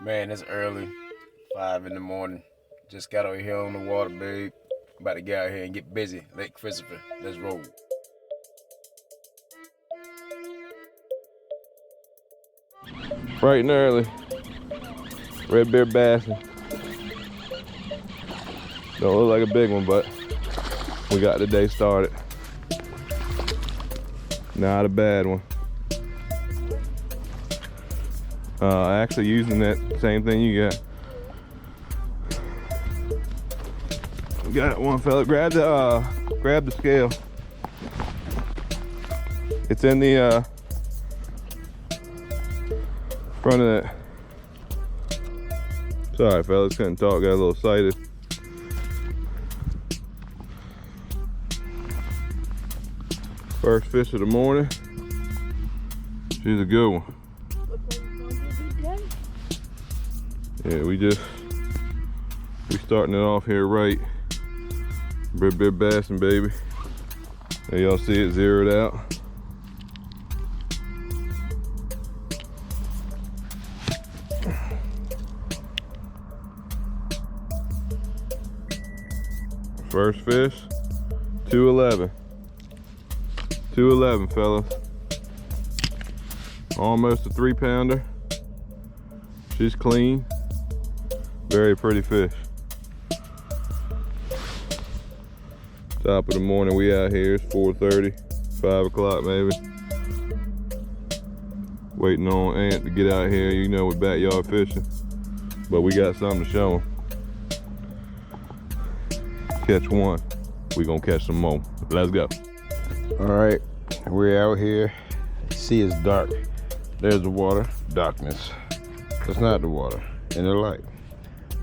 Man, it's early, 5 in the morning. Just got over here on the water, babe. About to get out here and get busy. Lake Christopher, let's roll. Bright and early. Redbeard Bass'n. Don't look like a big one, but we got the day started. Not a bad one. Actually using that same thing you got. Got one fella. Grab the scale. It's in the front of that. Sorry, fellas, couldn't talk. Got a little excited. First fish of the morning. She's a good one. Yeah, we starting it off here right. Redbeard Bass'n, baby. There y'all see it zeroed out. First fish, 211. 211, fellas. Almost a 3-pounder. She's clean. Very pretty fish. Top of the morning, we out here. It's 4:30, 5 o'clock maybe. Waiting on Ant to get out here. You know, we're backyard fishing, but we got something to show him. Catch one, we gonna catch some more. Let's go. All right, we're out here. Sea is dark. There's the water, darkness. It's not the water, and the light.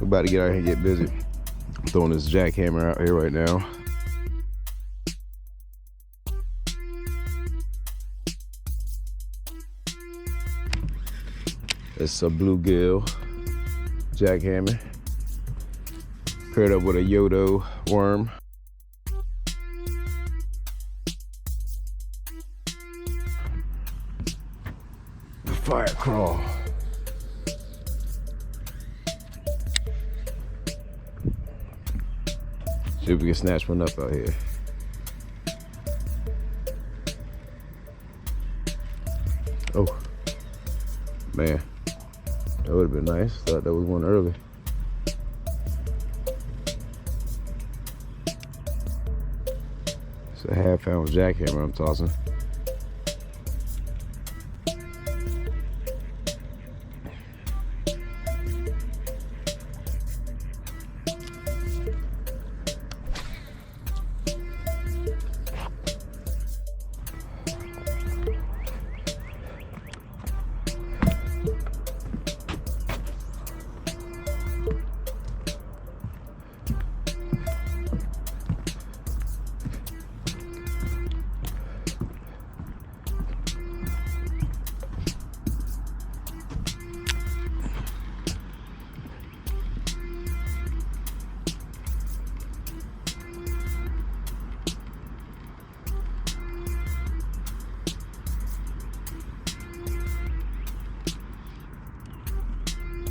We're about to get out here and get busy. I'm throwing this Jackhammer out here right now. It's a bluegill Jackhammer paired up with a YOTO worm. The fire crawl. See if we can snatch one up out here. Oh, man. That would have been nice. Thought that was one early. It's a half-pound jackhammer I'm tossing.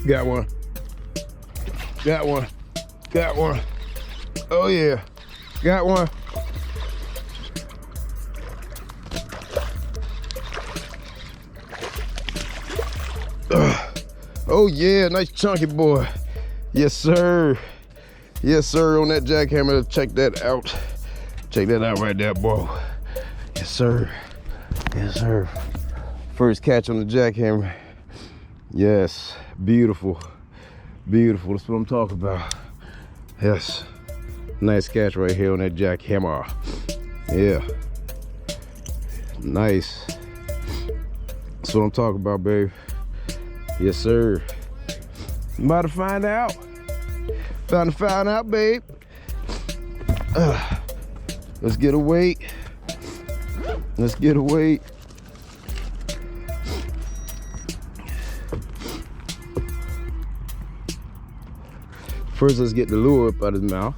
Got one. Got one. Got one. Oh yeah. Got one. Oh yeah, nice chunky boy. Yes sir. Yes sir, on that jackhammer. Check that out. Check that out right there, boy. Yes sir. Yes sir. First catch on the jackhammer. Yes, beautiful, beautiful. That's what I'm talking about. Yes, nice catch right here on that Jackhammer. Yeah, nice. That's what I'm talking about, babe. Yes, sir. I'm about to find out. About to find out, babe. Let's get a weight. Let's get a weight. First, let's get the lure up out of his mouth.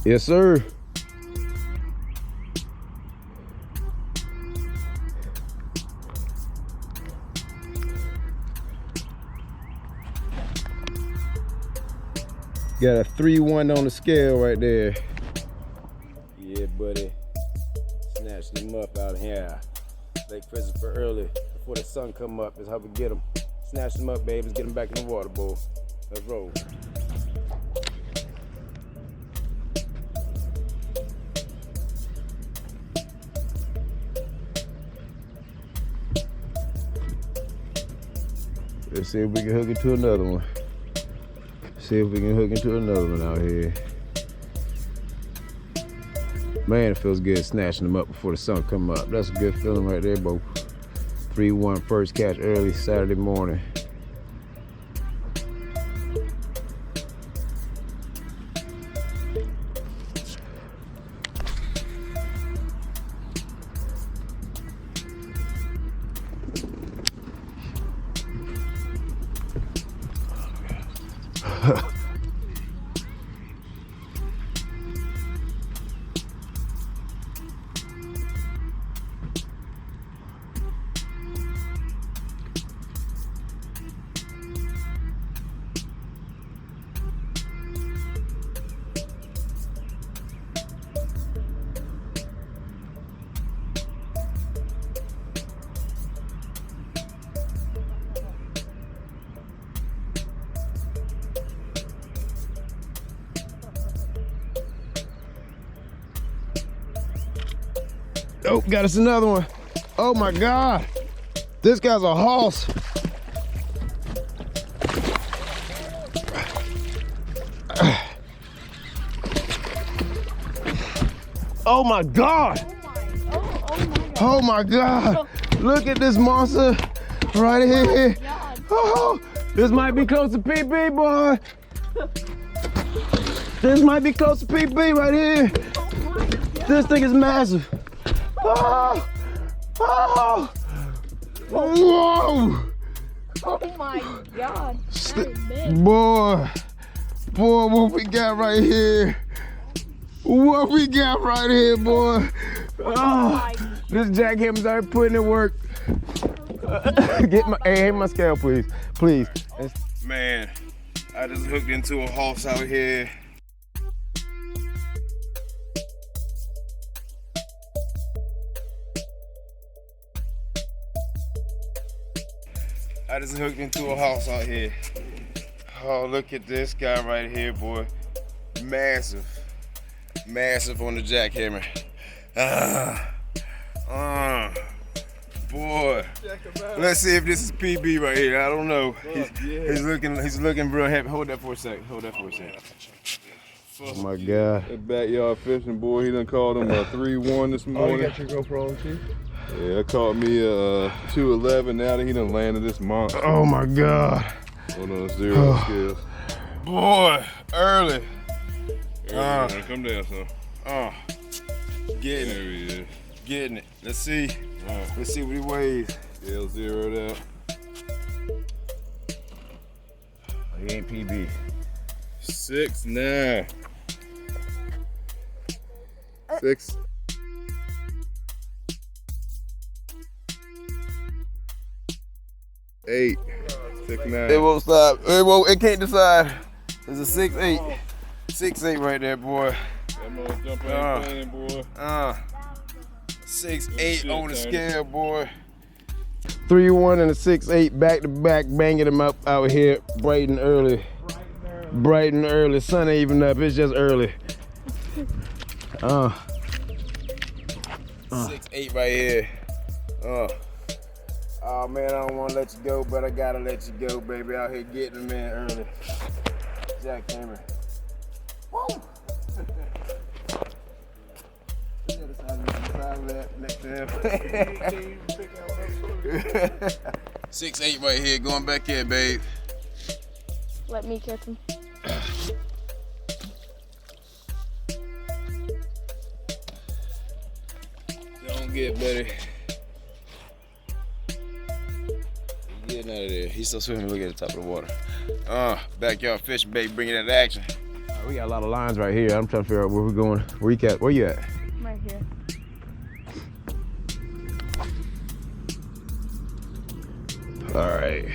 Yes, sir. Got a 3-1 on the scale right there. Yeah, buddy. Snatched him up out here. Lake Christopher early, before the sun come up. That's how we get him. Snatch him up, baby. Get him back in the water bowl. Let's roll. Let's see if we can hook into another one. See if we can hook into another one out here. Man, it feels good snatching them up before the sun come up. That's a good feeling right there, bro. 3-1 first catch early Saturday morning. Oh, got us another one. Oh my God. This guy's a hoss. Oh my God. Oh my God. Look at this monster right here. Oh, this might be close to PB, boy. This might be close to PB right here. This thing is massive. Oh, oh, whoa. Oh my God, that is big. Boy, what we got right here? What we got right here, boy? Oh, this Jackhammer's already putting in work. Get my, hey, my scale, please, please. Man, I just hooked into a hoss out here. I just hooked into a house out here. Oh, look at this guy right here, boy. Massive. Massive on the jackhammer. Boy. Let's see if this is PB right here. I don't know. He's looking real heavy. Hold that for a second. Hold that for a second. Oh my God. That backyard fishing, boy, he done called him a 3-1 this morning. Oh, you got your GoPro on too? Yeah, that caught me a 211 now that he done landed this monster. Oh my God. Hold on, 0 scales. Boy, early. Come down, son. Getting There it, he is. getting it. Let's see. Let's see what he weighs. Scale zeroed out. He ain't PB. 6'9". 6. Eight. 6'9". It won't stop. It can't decide. It's a 6'8". 6'8" right there, boy. That mother jumping ain't playing, boy. 6'8" on the scale, boy. 3-1 and a 6'8" back to back, banging them up out here bright and early. Bright and early. Sun ain't even up. It's just early. 6'8" right here. Oh man, I don't want to let you go, but I gotta let you go, baby. Out here getting them in early. Jackhammer. Woo! 6'8" right here, going back here, babe. Let me catch him. Don't get, buddy. Getting out of there. He's still swimming. Look at the top of the water. Backyard fishing, baby, bringing that action. We got a lot of lines right here. I'm trying to figure out where we're going. Where you at? Where you at? Right here. All right.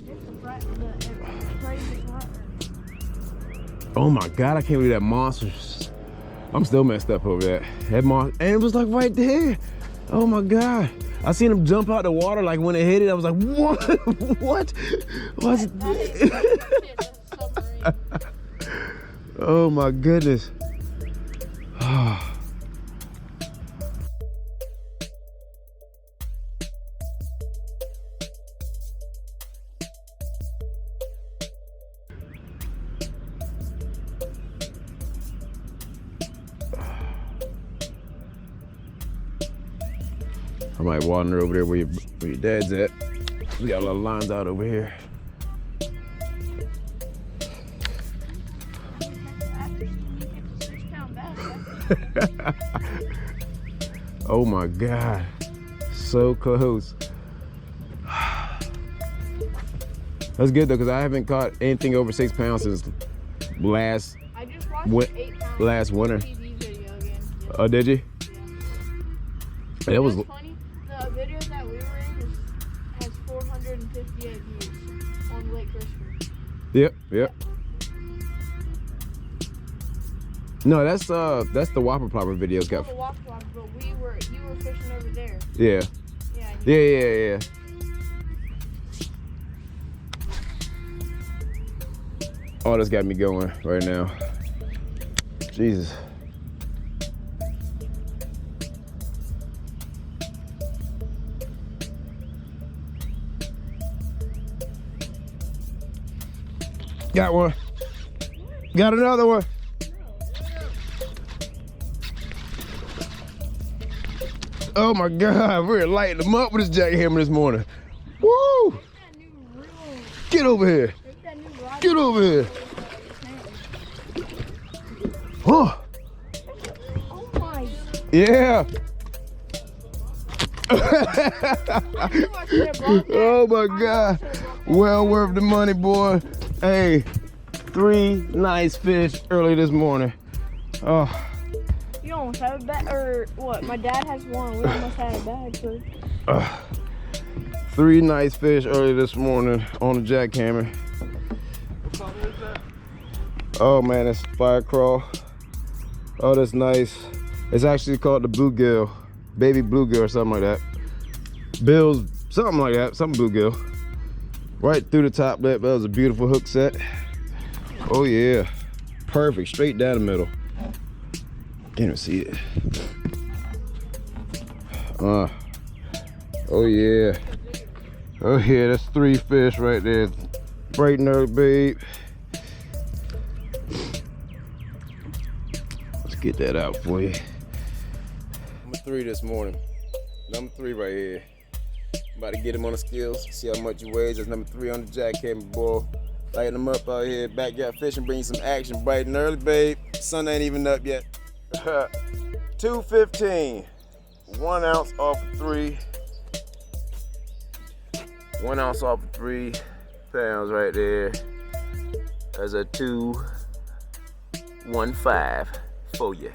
It's crazy water. Oh my God, I can't believe that monster. I'm still messed up over that. That monster, and it was like right there. Oh my God. I seen him jump out the water, like when it hit it, I was like, what? What? What's Oh my goodness. I might wander over there where your dad's at. We got a lot of lines out over here. Oh my God, so close. That's good though, because I haven't caught anything over 6 pounds since last I just watched 8 pounds last winter. TV video again. Yeah. Oh, did you? Yeah. It was That's funny. The video that we were in has 458 views on Lake Christopher. Yep. No, that's the Whopper Plopper videos got. The walk, but you were fishing over there. Yeah. Yeah. Oh, that's got me going right now. Jesus. Got one. Got another one. Oh my God, we're lighting them up with this jackhammer this morning. Woo! Get over here. Get over here. Oh. Oh my. Yeah. Oh my God. Well worth the money, boy. Hey, 3 nice fish early this morning. Oh. You almost have a bag, or what? My dad has one. We almost had a bag for. 3 nice fish early this morning on the jackhammer. What color is that? Oh man, that's fire crawl. Oh, that's nice. It's actually called the bluegill, baby bluegill or something like that. Bills, something like that, some bluegill. Right through the top lip. That was a beautiful hook set. Oh yeah, perfect, straight down the middle. Can't even see it. Oh yeah. Oh yeah, that's 3 fish right there. Bright and early, babe. Let's get that out for you. Number 3 this morning. Number 3 right here. About to get him on the scales, see how much he weighs. That's number 3 on the jackhammer, boy. Lighting him up out here, backyard fishing, bringing some action bright and early, babe. Sun ain't even up yet. 215, 1 ounce off of 3. 1 ounce off of 3 pounds right there. That's a 215 for you.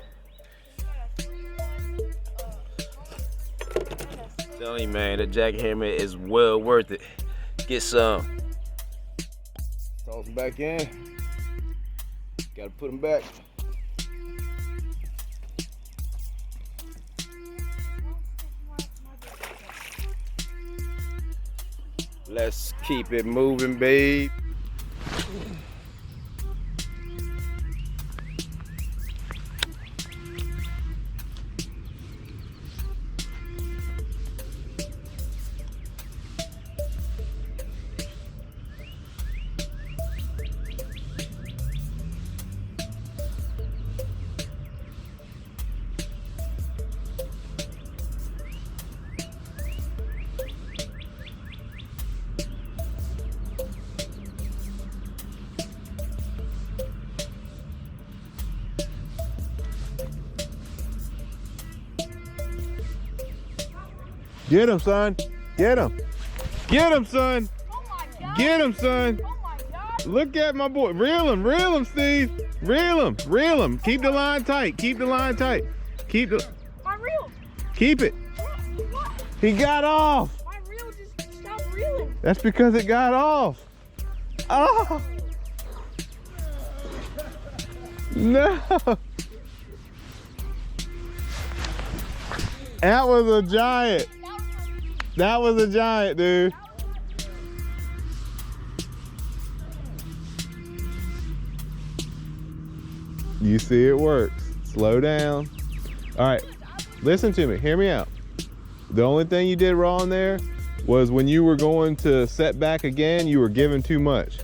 Telling you, man, that jackhammer is well worth it. Get some. Toss them back in. Gotta put them back. Let's keep it moving, babe. Get him, son. Get him. Get him, son. Oh my God. Get him, son. Oh my God. Look at my boy. Reel him, Steve. Reel him. Keep the line tight. Keep the line tight. Keep the. My reel. Keep it. What? He got off. My reel just stopped reeling. That's because it got off. Oh. No. That was a giant. That was a giant, dude. You see it works. Slow down. All right, listen to me, hear me out. The only thing you did wrong there was when you were going to set back again, you were giving too much.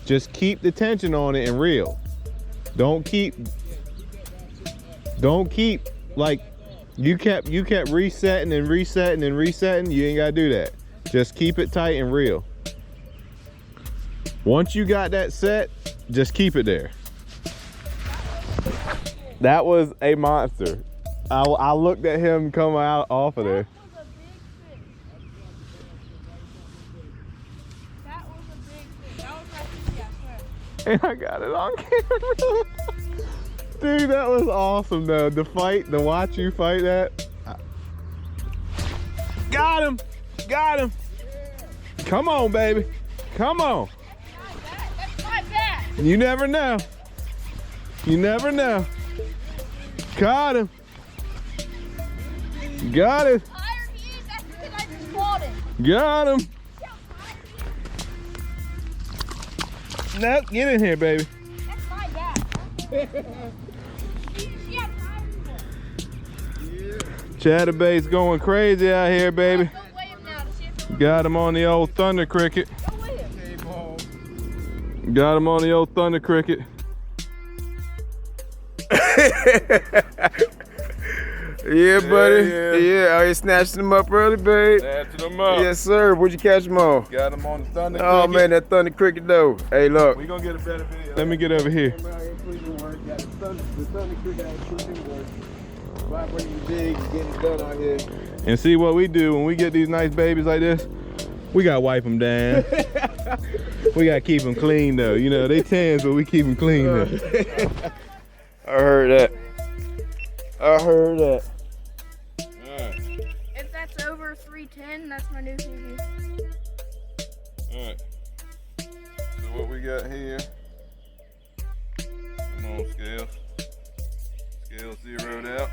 Just keep the tension on it and reel. Don't keep like you kept resetting and resetting and resetting. You ain't gotta do that. Just keep it tight and reel. Once you got that set, just keep it there. That was a monster. I looked at him come out off of there. That was a big fish. That was my fish, I swear. And I got it on camera. Dude, that was awesome though. The watch you fight that. Got him, got him. Come on, baby, come on. That's my bass. You never know. You never know. Got him. Got it. Higher he is, that's because I just caught him. Got him. Nope, get in here, baby. That's my bass. She has higher than Chatterbait's going crazy out here, baby. Go weigh him now to see if he'll Got him on the old Thunder Cricket. go weigh him. Got him on the old Thunder Cricket. Yeah, buddy. yeah. Yeah, oh, you snatched them up early, babe. Snatched him up. Yes, sir. Where'd you catch them on? Got him on the Thunder Oh, Cricket. man, that Thunder Cricket, though. Hey, look. We gonna get a better video. Let me get over here. Vibrating big, getting it done out here. And see what we do when we get these nice babies like this. We gotta wipe them down. We gotta keep them clean though. You know, they tans, but we keep them clean though. I heard that. I heard that. If that's over 310, that's my new TV. Alright. So what we got here? Come on, scales. Scales zeroed out.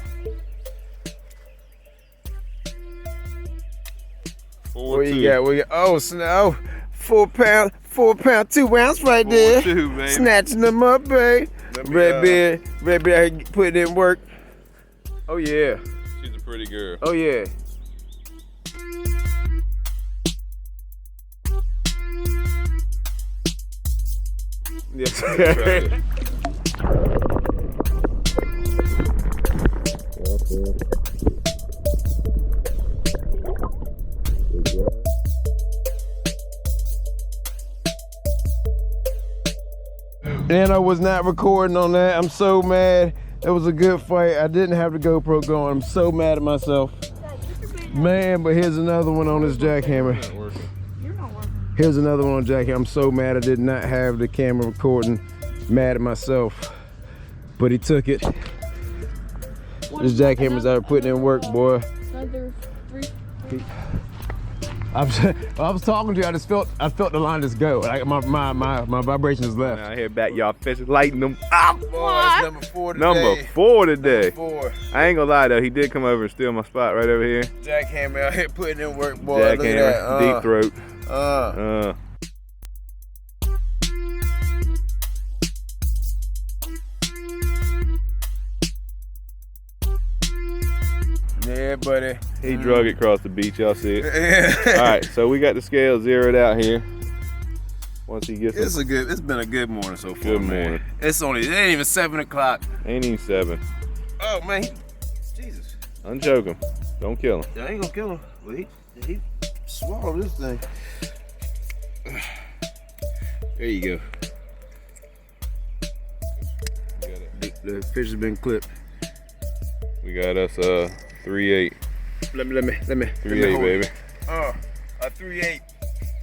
What you got? What you got? Oh, Snow. 4 pound, 2 ounce right there. 4-2, baby. Snatching them up, babe. Let me, Redbeard out here putting in work. Oh, yeah. She's a pretty girl. Oh, yeah. Yes, sir. And I was not recording on that. I'm so mad. It was a good fight. I didn't have the GoPro going. I'm so mad at myself. Man, but here's another one on this jackhammer. You're not working. Here's another one on jackhammer. I'm so mad I did not have the camera recording. Mad at myself. But he took it. This jackhammer's out putting in work, boy. Another 3. I was talking to you. I felt the line just go. Like my vibrations left. Out here backyard fishing, lighting them up. Boy, it's number 4 today. Number 4 today. 4. I ain't gonna lie though, he did come over and steal my spot right over here. Jackhammer out here putting in work, boy. Look at Jackhammer, that. deep throat. Yeah, buddy. He drug it across the beach, y'all see it. Yeah. All right, so we got the scale zeroed out here. Once he gets It's been a good morning so far. Good man. morning. It ain't even 7 o'clock. ain't even 7. Oh man, Jesus. Unchoke him. Don't kill him. I ain't gonna kill him. Well, he swallowed this thing. There you go. The fish has been clipped. We got us 3-8. Let me 3-8, baby. A 3-8.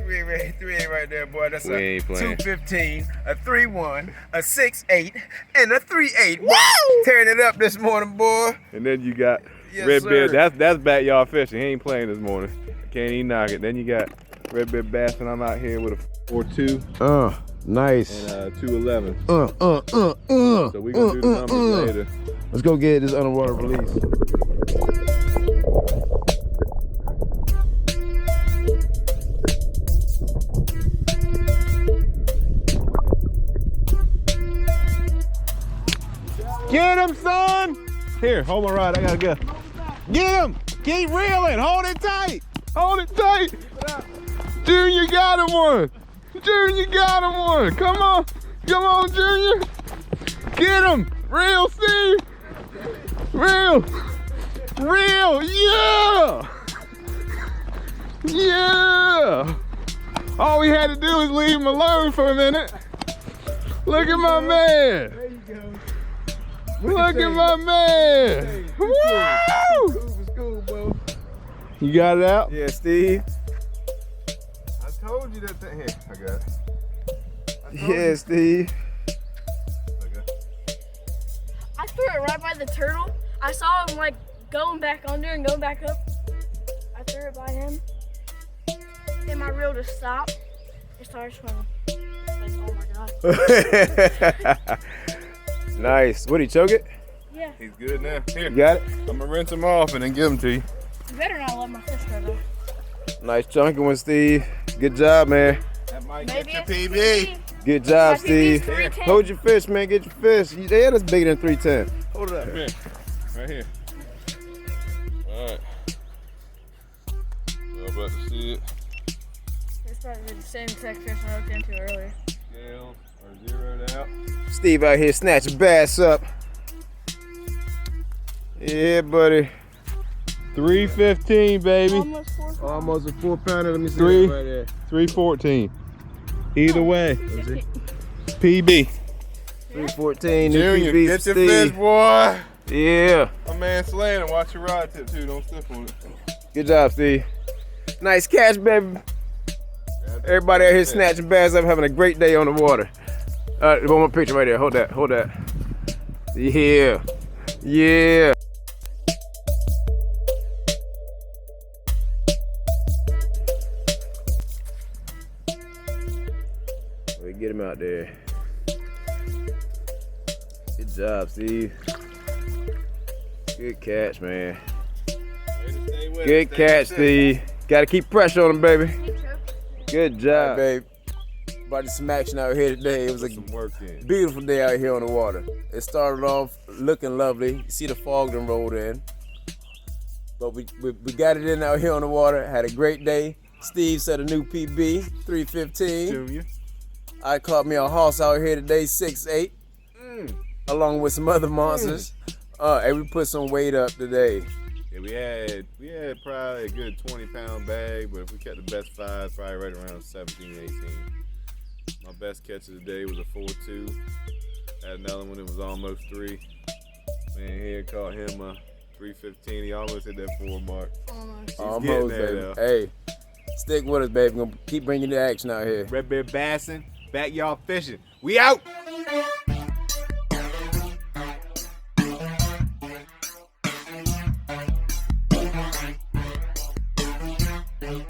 3-8 right there, boy. That's We ain't playing. 2-15, a 3-1, a 6-8, and a 3-8. Woo! Tearing it up this morning, boy. And then you got Yes, Redbeard. sir. That's backyard fishing. He ain't playing this morning. Can't even knock it. Then you got Redbeard Bass'n. I'm out here with a 4-2. Nice. and 211. So we gonna do the numbers later. Let's go get this underwater release. Get him, son! Here, hold my rod. I gotta go. Get him! Keep reeling. Hold it tight. Hold it tight. Junior got him one. Junior got him one. Come on. Come on, Junior. Get him. Reel, Steve. Reel. Reel. Yeah. Yeah. All we had to do was leave him alone for a minute. Look at my man. There you go. Look at my man. Woo! Cool, bro. You got it out? Yeah, Steve. I told you that thing. Here, I got it. Yeah, Steve. I threw it right by the turtle. I saw him like going back under and going back up. I threw it by him. Then my reel just stopped. It started swimming. Like, oh my god. Nice. What, he choke it? Yeah. He's good now. Here, You got it? I'm gonna rinse him off and then give him to you. You better not let my fish go though. Nice chunky one, Steve. Good job, man. That might Maybe get it's your PB. Good job, My PB is Steve. 310. Hold your fish, man. Get your fish. Yeah, that's bigger than 310. Hold it up. Come here. Right here. All right. Y'all about to see it. It's probably the same exact fish I looked into earlier. Scales are zeroed out. Steve out here snatching bass up. Yeah, buddy. 315, baby. Almost 4 pounds. Almost a 4-pounder. Let me see Three. that right there. 314. Either way, PB. 314. new Junior, PB, get your Steve. fish, boy. Yeah. My man slaying and watch your rod tip too. Don't slip on it. Good job, Steve. Nice catch, baby. Everybody out here snatching bass up, having a great day on the water. One more picture right there. Hold that. Hold that. Yeah. Yeah. We get him out there. Good job, Steve. Good catch, man. Good catch, Steve. Gotta keep pressure on him, baby. Good job, babe. About some action out here today. It was a Some work in. beautiful day out here on the water. It started off looking lovely. You see the fog done rolled in. But we got it in out here on the water. Had a great day. Steve set a new PB, 315. Junior. I caught me a hoss out here today, 6'8", along with some other monsters. And we put some weight up today. Yeah, we had probably a good 20-pound bag, but if we kept the best 5, probably right around 17, 18. My best catch of the day was a 4.2. Had another one that was almost 3. Man, here caught him a 315. He almost hit that 4 mark. Almost. Almost, there, baby. though. Hey, stick with us, baby. We're gonna keep bringing the action out here. Redbeard Bass'n, backyard fishing. We out! Thank you.